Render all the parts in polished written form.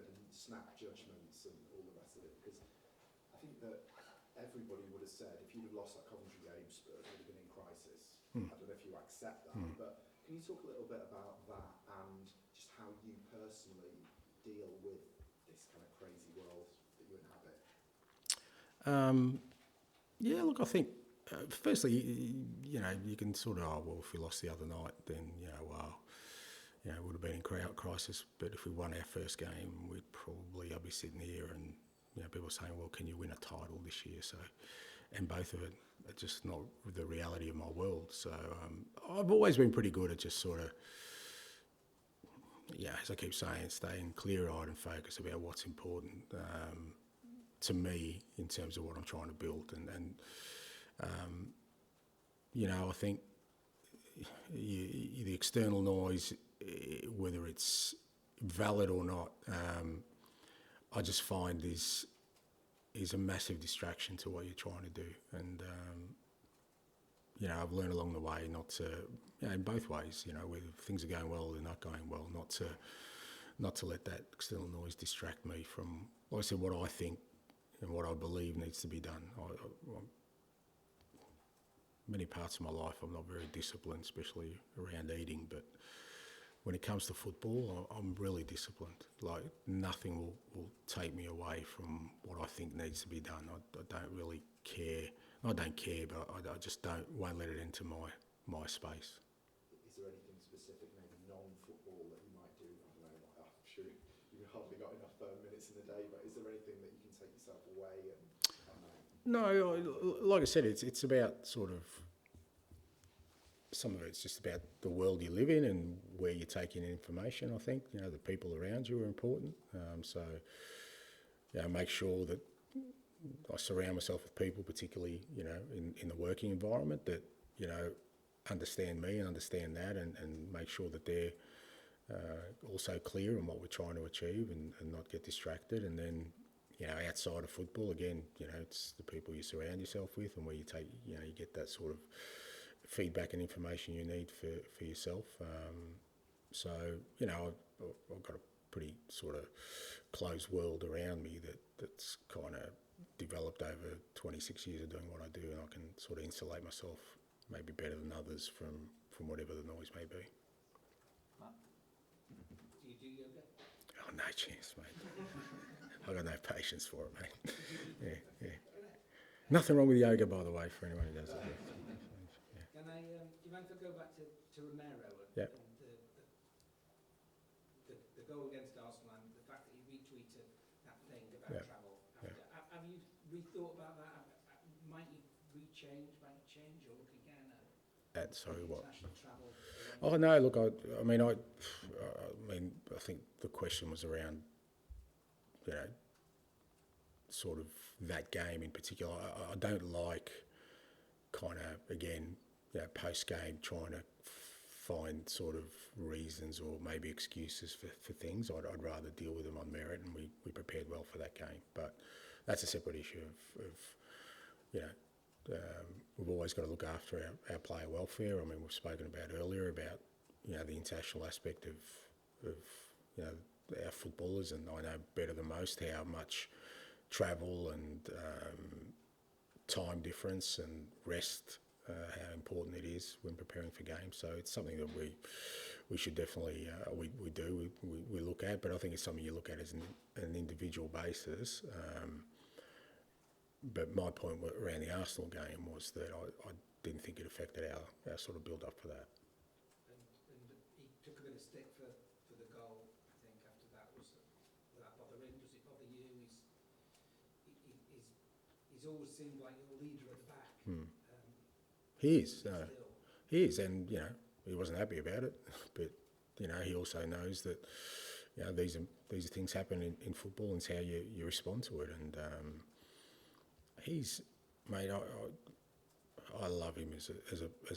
and snap judgments and all the rest of it. Because I think that everybody would have said if you'd have lost that Coventry game, Spurs would have been in crisis. I don't know if you accept that, but can you talk a little bit about that and just how you personally deal with this kind of crazy world that you inhabit? Yeah, look, I think firstly, you can sort of, if we lost the other night, then it would have been in crisis. But if we won our first game, I'd be sitting here and people saying, well, can you win a title this year? So, and both of it are just not the reality of my world. So I've always been pretty good at just sort of, as I keep saying, staying clear-eyed and focused about what's important to me in terms of what I'm trying to build. And I think the external noise, whether it's valid or not, I just find is a massive distraction to what you're trying to do. And, I've learned along the way not to, in both ways, whether things are going well or they're not going well, not to let that external noise distract me from, like I said, what I think and what I believe needs to be done. Many parts of my life I'm not very disciplined, especially around eating, but when it comes to football, I'm really disciplined. Like, nothing will take me away from what I think needs to be done. I don't really care. I don't care, but I just won't let it into my space. Is there anything specific, maybe non-football, that you might do? I don't know, I'm sure you've hardly got enough minutes in the day, but is there anything that you can take yourself away? And No, like I said, it's about sort of, some of it's just about the world you live in and where you're taking information. I think, the people around you are important. Make sure that I surround myself with people, particularly, in the working environment, that, understand me and understand that, and make sure that they're also clear on what we're trying to achieve and not get distracted. And then, outside of football, again, it's the people you surround yourself with and where you take, you get that sort of feedback and information you need for yourself. I've got a pretty sort of closed world around me that's kind of developed over 26 years of doing what I do, and I can sort of insulate myself maybe better than others from whatever the noise may be. Do you do yoga? Oh, no chance, mate. I've got no patience for it, mate. Yeah. Nothing wrong with yoga, by the way, for anyone who does it. Can I, do you mind if I go back to Romero and the goal against Arsenal and the fact that he retweeted that thing about travel after? Have you rethought about that? Might you change or look again at international travel? Oh no, look, I mean, I think the question was around, sort of that game in particular. I don't like kind of, again, post-game trying to find sort of reasons or maybe excuses for things. I'd rather deal with them on merit, and we prepared well for that game. But that's a separate issue of we've always got to look after our player welfare. I mean, we've spoken about earlier about, the international aspect of our footballers, and I know better than most how much travel and time difference and rest, how important it is when preparing for games. So it's something that we should definitely we look at, but I think it's something you look at as an individual basis. But my point around the Arsenal game was that I didn't think it affected our sort of build up for that. And he took a bit of stick for the goal, I think, after that. Will that bother him? Does it bother you? He's always seemed like your leader at the back. He is, and he wasn't happy about it, but he also knows that these are things happen in football, and it's how you respond to it. And mate, I love him as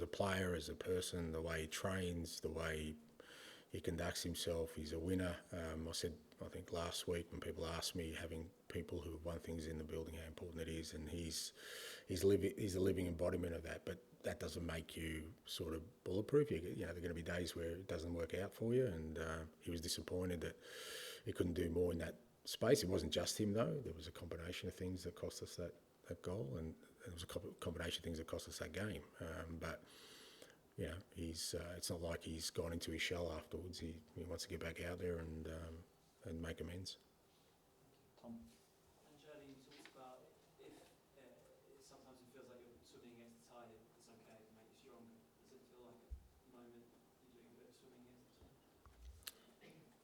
a player, as a person, the way he trains, the way he conducts himself. He's a winner. I said, I think last week when people asked me, having people who have won things in the building, how important it is, and he's a living embodiment of that. But that doesn't make you sort of bulletproof. There are going to be days where it doesn't work out for you, and he was disappointed that he couldn't do more in that space. It wasn't just him though. There was a combination of things that cost us that goal, and there was a combination of things that cost us that game. But you know, it's not like he's gone into his shell afterwards. He wants to get back out there and make amends. Tom? Ange, you talked about if sometimes it feels like you're swimming against the tide, it's okay, it make you stronger. Does it feel like at the moment you're doing a bit of swimming against the tide?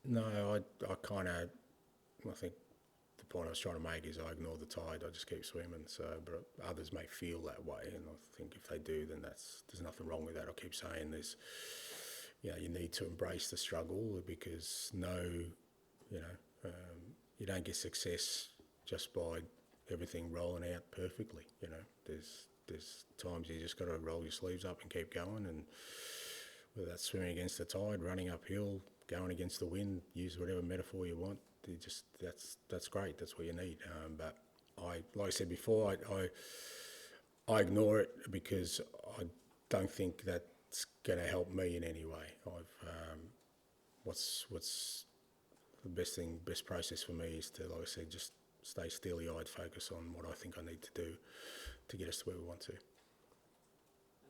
No, I think the point I was trying to make is I ignore the tide. I just keep swimming. So, but others may feel that way, and I think if they do, then there's nothing wrong with that. I keep saying you need to embrace the struggle, because you don't get success just by everything rolling out perfectly. You know, there's times you just got to roll your sleeves up and keep going, and whether that's swimming against the tide, running uphill, going against the wind, use whatever metaphor you want. That's great. That's what you need. But like I said before, I ignore it because I don't think that's going to help me in any way. What's the best process for me is to, like I said, just stay steely-eyed, focus on what I think I need to do to get us to where we want to. And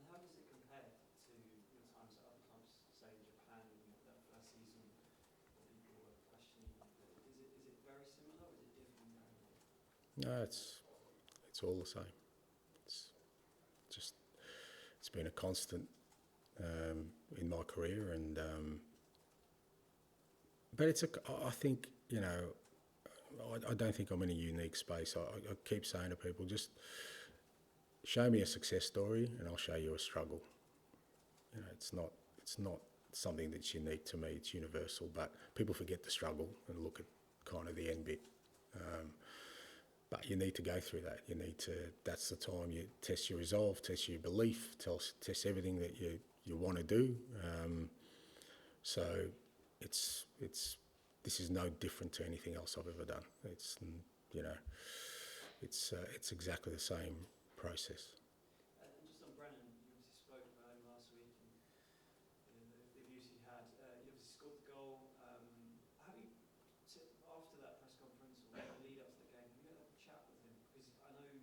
how does it compare to your times at other clubs, say in Japan, that first season, where people were questioning? Is it very similar, or is it different? No, it's all the same. It's been a constant in my career, and but I think, I don't think I'm in a unique space. I keep saying to people, just show me a success story and I'll show you a struggle. It's not something that's unique to me. It's universal, but people forget the struggle and look at kind of the end bit. But you need to go through that. That's the time you test your resolve, test your belief, test everything that you want to do. So this is no different to anything else I've ever done. It's exactly the same process. And just on Brennan, you obviously spoke about him last week, and the views he had. You obviously scored the goal. Have you, after that press conference or the lead up to the game, have you had a chat with him? Because I know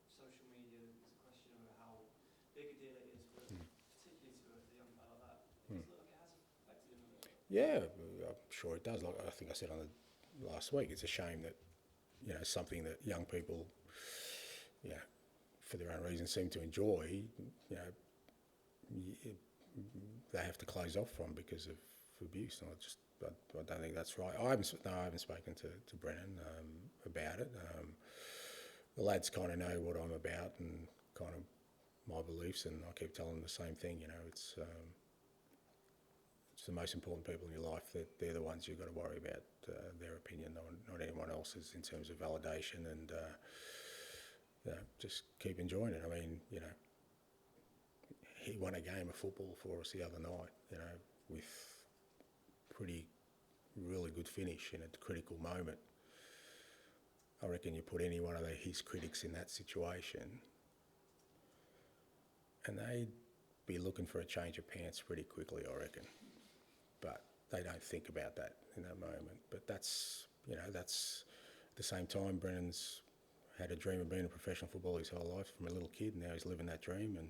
social media, there's a question over how big a deal it is, but particularly to a young guy like that, it does look like it has affected him a little bit. Yeah, I'm sure it does. Like I think I said on the last week, it's a shame that something that young people, for their own reasons, seem to enjoy, they have to close off from because of abuse. And I don't think that's right. I haven't spoken to Brennan about it. The lads kind of know what I'm about and kind of my beliefs, and I keep telling them the same thing. It's the most important people in your life. They're the ones you've got to worry about their opinion, not anyone else's, in terms of validation. And just keep enjoying it. I mean, he won a game of football for us the other night, with really good finish in a critical moment. I reckon you put any one of his critics in that situation, and they'd be looking for a change of pants pretty quickly, I reckon. But they don't think about that in that moment. But that's at the same time, Brennan's had a dream of being a professional footballer his whole life from a little kid. Now he's living that dream, and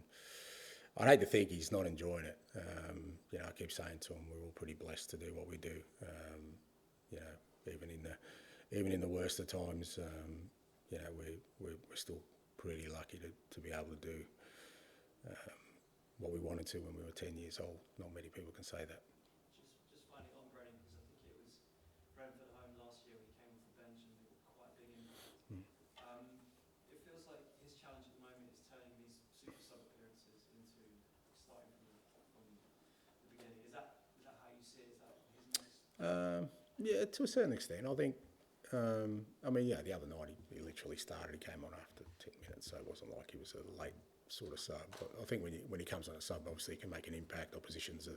I'd hate to think he's not enjoying it. I keep saying to him, we're all pretty blessed to do what we do. Even in the worst of times, we're still pretty lucky to be able to do what we wanted to when we were 10 years old. Not many people can say that. Just finally on Brennan, because I think it was Brentford at home last year, he came off the bench and made quite a big impact. It feels like his challenge at the moment is turning these super sub appearances into starting from the beginning. Is that how you see it? Is that his next? Yeah, to a certain extent. I think, the other night he literally started. He came on after 10 minutes, so it wasn't like he was a late sort of sub. But I think when he comes on a sub, obviously he can make an impact. Opposition's a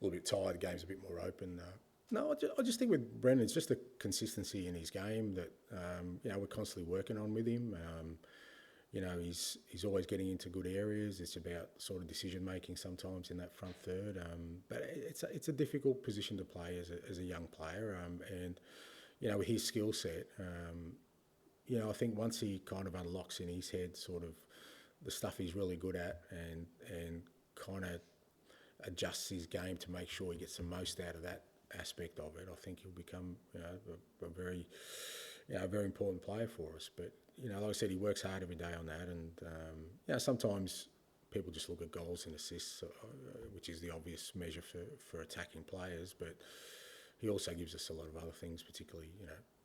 little bit tired, the game's a bit more open. I just think with Brendan, it's just the consistency in his game that we're constantly working on with him. he's always getting into good areas. It's about sort of decision making sometimes in that front third. But it's a difficult position to play as a young player. And with his skill set, I think once he kind of unlocks in his head sort of the stuff he's really good at and kind of adjusts his game to make sure he gets the most out of that aspect of it, I think he'll become a very very important player for us. But like I said, he works hard every day on that, and sometimes people just look at goals and assists, which is the obvious measure for attacking players. But he also gives us a lot of other things, particularly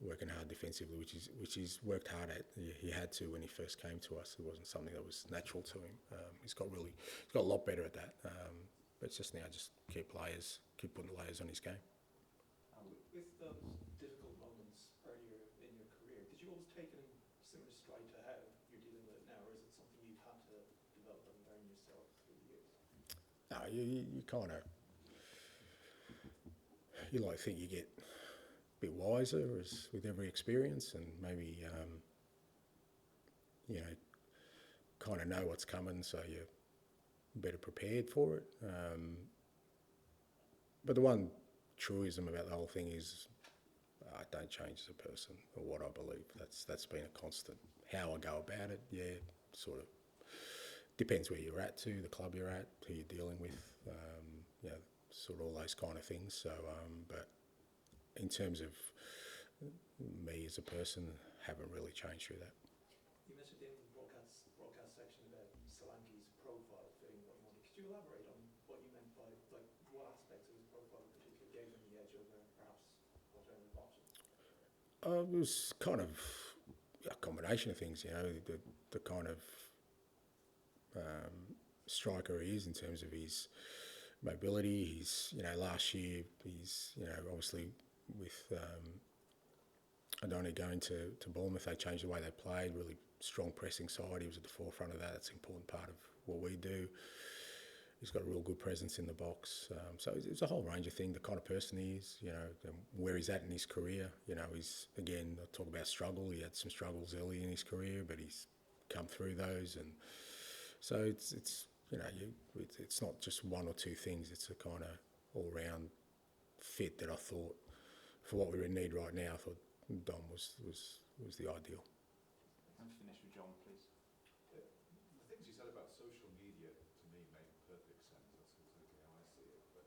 working hard defensively, which he's worked hard at. He had to when he first came to us. It wasn't something that was natural to him. He's got a lot better at that. But it's just now just keep putting layers on his game. With those difficult moments earlier in your career, did you always take it in similar stride to how you're dealing with it now, or is it something you've had to develop and learn yourself through the years? No, you kind of, you like think you get a bit wiser with every experience, and maybe kind of know what's coming, so you're better prepared for it. But the one truism about the whole thing is I don't change as a person or what I believe. That's been a constant. How I go about it, sort of depends where you're at too, the club you're at, who you're dealing with, sort of all those kind of things. So, but in terms of me as a person, haven't really changed through that. You mentioned in the broadcast section about Solanke's profile fitting what you wanted. Could you elaborate on what you meant by, like, what aspects of his profile in particular gave him the edge over perhaps alternative options? It was kind of a combination of things, the kind of striker he is in terms of his mobility. He's, last year he's, obviously with Adoni going to Bournemouth, they changed the way they played, really strong pressing side. He was at the forefront of that. That's an important part of what we do. He's got a real good presence in the box. So it's a whole range of things, the kind of person he is, and where he's at in his career. He's, again, I talk about struggle. He had some struggles early in his career, but he's come through those. And so it's not just one or two things. It's a kind of all-round fit that I thought, for what we need right now, I thought Dom was the ideal. And finish with John, please. The things you said about social media, to me, make perfect sense. That's completely how I see it. But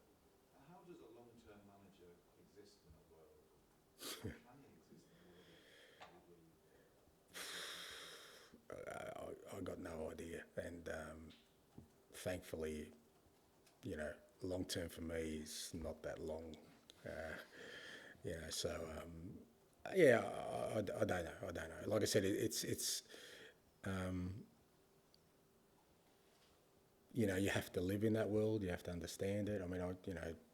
how does a long-term manager exist in a world? Can he exist in a world I got no idea, and thankfully, long-term for me is not that long. So I don't know. Like I said, it's you have to live in that world. You have to understand it. I mean,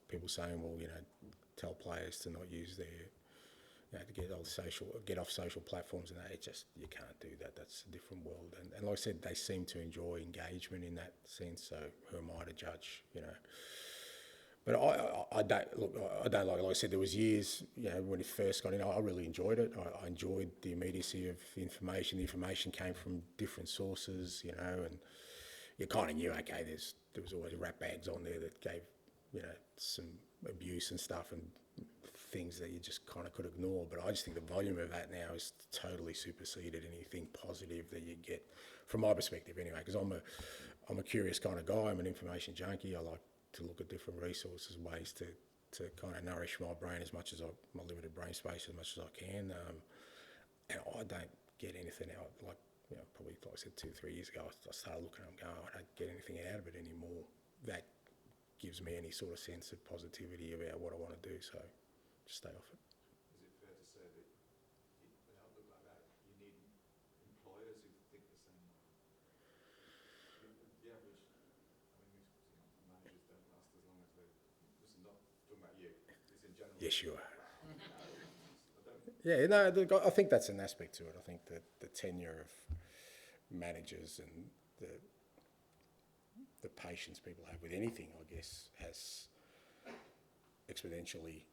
people saying, well, tell players to not use their, to get off social platforms, and that, you can't do that. That's a different world. And like I said, they seem to enjoy engagement in that sense. So who am I to judge? But I don't like I said, there was years, when it first got in, I really enjoyed it. I enjoyed the immediacy of the information. The information came from different sources, and you kind of knew, okay, there was always rat bags on there that gave, some abuse and stuff and things that you just kind of could ignore. But I just think the volume of that now is totally superseded anything positive that you get, from my perspective anyway, because I'm a curious kind of guy. I'm an information junkie. I like to look at different resources, ways to kind of nourish my brain as much as my limited brain space as much as I can. And I don't get anything out, probably, like I said, 2-3 years ago, I started looking at it and going, I don't get anything out of it anymore. That gives me any sort of sense of positivity about what I want to do, so just stay off it. Is it fair to say that in an outlook like that, you need employers who think the same way? The average, managers don't last as long as they. Listen, not talking about you. It's in general. Yes, you are. I think that's an aspect to it. I think that the tenure of managers and the patience people have with anything, I guess, has exponentially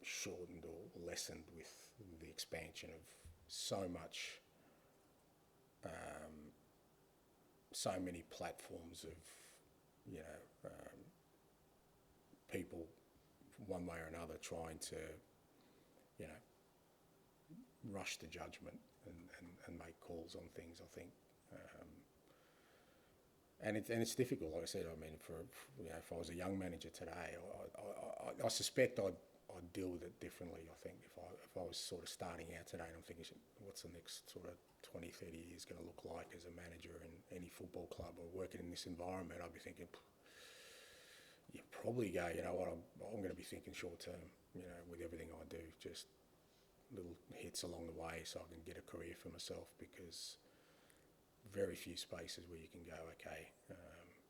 shortened or lessened with the expansion of so much so many platforms of, people one way or another trying to, rush to judgment and make calls on things, I think. And it's difficult, like I said. I mean, if I was a young manager today, I suspect I'd deal with it differently. I think if I was sort of starting out today and I'm thinking, what's the next sort of 20, 30 years going to look like as a manager in any football club or working in this environment, I'd be thinking, you probably go, you know what, I'm going to be thinking short term, with everything I do, just little hits along the way so I can get a career for myself, because very few spaces where you can go, okay,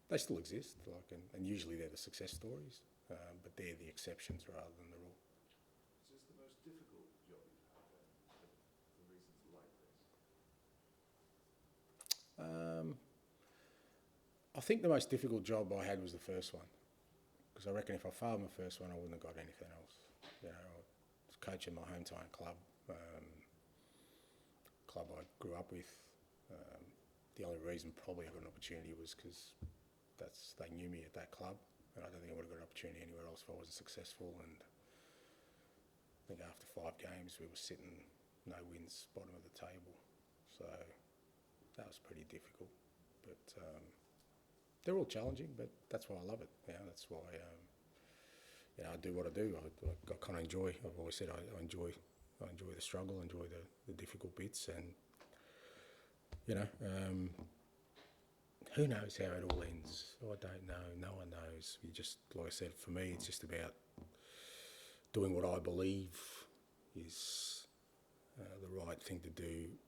they still exist, and usually they're the success stories, but they're the exceptions rather than the rule. So it's the most difficult job you've had then, for reasons like this? I think the most difficult job I had was the first one, because I reckon if I failed my first one, I wouldn't have got anything else. I was coaching my hometown club, club I grew up with. The only reason probably I got an opportunity was because they knew me at that club, and I don't think I would have got an opportunity anywhere else if I wasn't successful. And I think after 5 games we were sitting no wins, bottom of the table, so that was pretty difficult. But they're all challenging, but that's why I love it. That's why I do what I do. I kind of enjoy. I've always said I enjoy the struggle, enjoy the difficult bits, and who knows how it all ends? I don't know. No one knows. You just, like I said, for me, it's just about doing what I believe is the right thing to do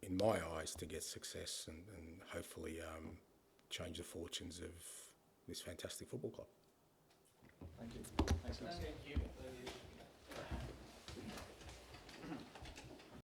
in my eyes to get success and hopefully change the fortunes of this fantastic football club. Thank you. Thanks, guys.